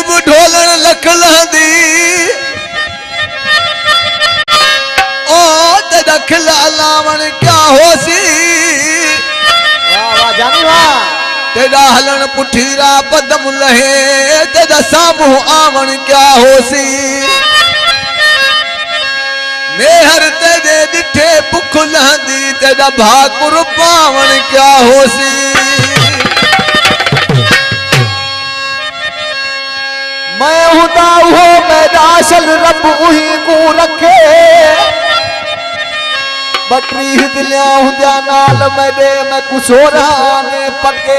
जब ढोलन लख लहंदी ओ तेरा खिला लावण क्या होसी। वाह वाह जानी वाह। तेरा हलन पुठीरा पदम लहे तेरा सामू आवण क्या होसी। मेहर तेरे दिठे भुख लहंदी तेरा भाकुर पावण क्या होसी। मैं हुदा हो मेरा असल रब उही को रखे। बटरी दिलिया हुंदिया नाल मेरे मैं कुसोरा ने पके।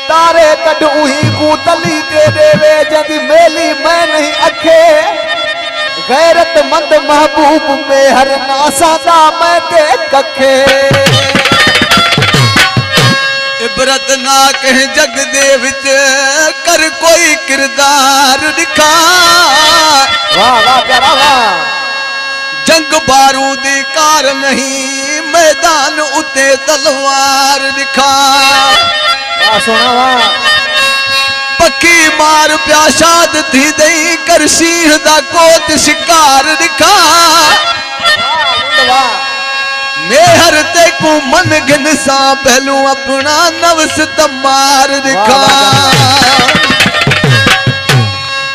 तारे कड उही को तली दे देवे जदी मेली मैं नहीं अखे। गैरत मंद महबूब में हर नासादा मैं दे कखे। इबरत ना कह जग दे विच कर कोई किरदार दिखा। वाह वाह प्यारा वाह। जंग बारूदी कार नहीं मैदान उते तलवार दिखा। वाह सोना वाह। पक्की मार प्याशाद थी दई कर सिंह दा कोत शिकार दिखा। वाह मेहर ते को मन गिन सा पहलू अपना नवस तमार दिखा।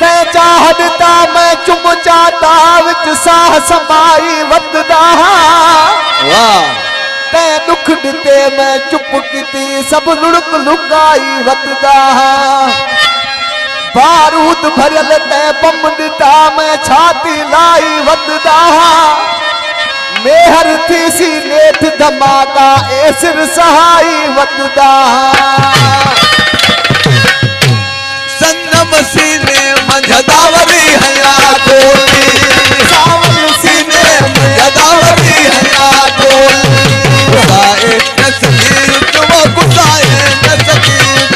ते चाहता मैं चुम चाहता विच साह समाई वतदा। वाह ते दुख दिते मैं चुप कीती सब लुड़क लुकाई वतदा। बारूद भरल ते बम दिता मैं छाती लाई वतदा। मेहर थी सी नेठ धमाका ए सिर सहाई वतदा। सनम सीने मंझदावरी हया डोली। सावल सीने मंझदावरी हया डोली। गुसाए नसगीर तुम गुसाए नसगीर।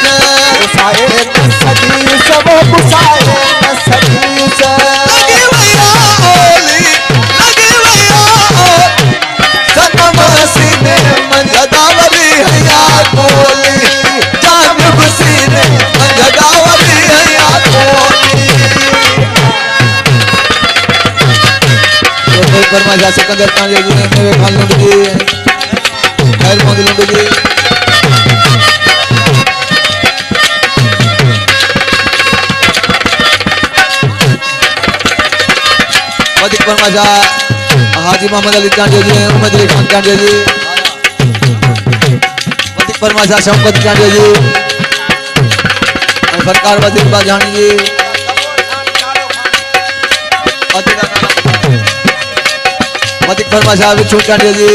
गुसाए नसगीर सब गुसाए नसगीर। लगी भैया ओली लगी भैया ओली। सनम सीने मंझदावरी हया डोली। जानब सीने मंझदावरी हया डोली। वर्मा जा सिकंदर पांडे जी ने मेरे खान लुंड जी खैर मोदी लुंड जी। मदिक वर्मा जा हाजी मोहम्मद अली चांडे जी उमद अली खान चांडे जी। मदिक वर्मा जा शौकत चांडे जी सरकार वजीर बाजानी जी। मदिक वर्मा साहब विछू चांडे जी।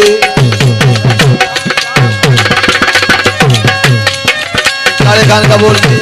काले खान का बोल जी।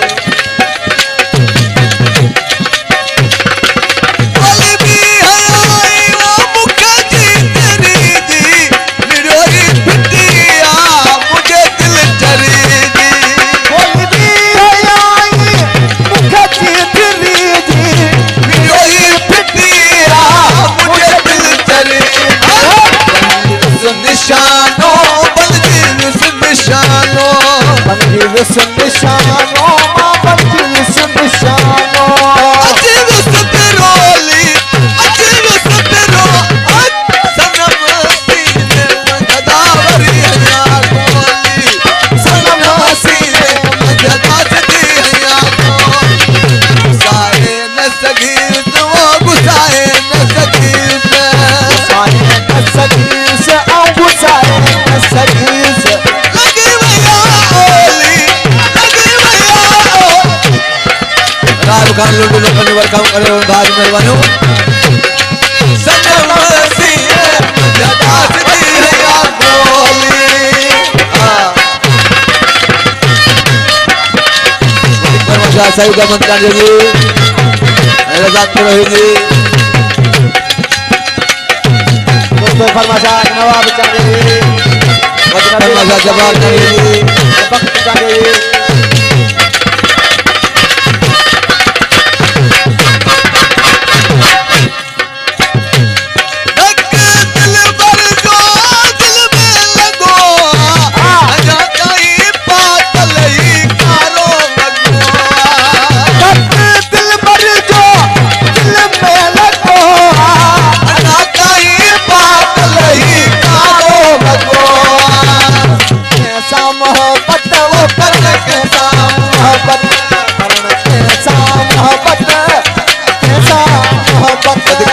निशानो बंदिश निशानो बंदिश निशानो मां बंदिश निशानो। अजीब सतरोली अजीब सतरो सनम सीने मंझदावरी हया डोली। सनम सीने मंझदावरी हया डोली। गुसाए नसगीर तुम गुसाए नसगीर। गुसाए नसगीर से आओ गुसाए नसगीर से। लगी भैया ओली लगी भैया ओली। राज खान लुंडू लोग परिवार काम करे और भाज मेहरबानी। सनम सीने मंझदावरी हया डोली। परमाशा सही का मंत्र जी रजाक रही जी। दोस्तों फरमाशा नवाब चांदे जी फरमाशा जवाब चांदे जी वक्त चांदे जी।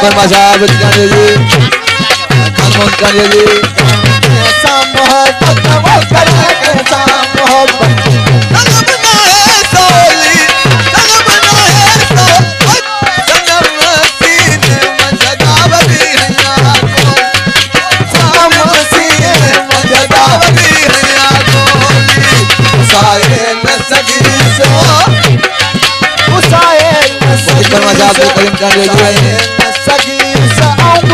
वर्मा साहब जाने जी खानमोहन जाने जी ऐसा मोहब्बत वो करे ऐसा मोहब्बत तलब है सोली तलब है सनम सीने में जगावती है यार शाम सीने में जगावती है यार उसाए न सगी से उसाए न सगी वर्मा साहब करीम जाने जी न सगी से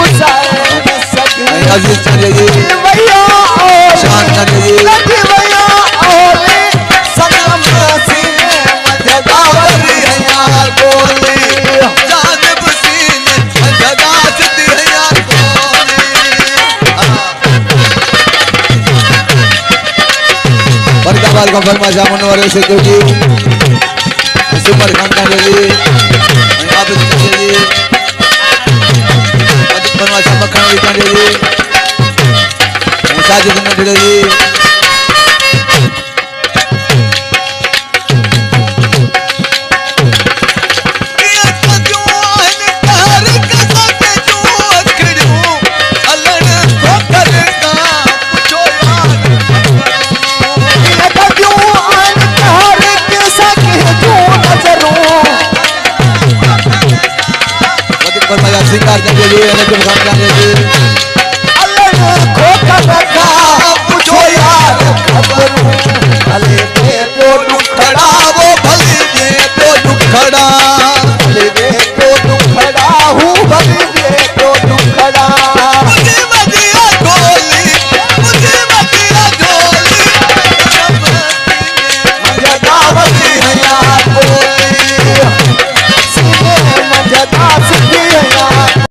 उसाए न सगी अजीज जाने जी भैया शान जाने जी भैया ओले सनम सीने में जगावती है यार बोली जानब सीने में जगावती है यार फरीदाबाद का फरमा जामुन वाले से क्योंकि सुमर खान का जी आप जी फरमा जा मक्खन का जी साजिद ने ढेले जी सिंगार करके जी नजम खान जाने जी अल्लाह खोटा रखा पूछो यार खबर भले दे तो दुखड़ा वो भले दे तो दुखड़ा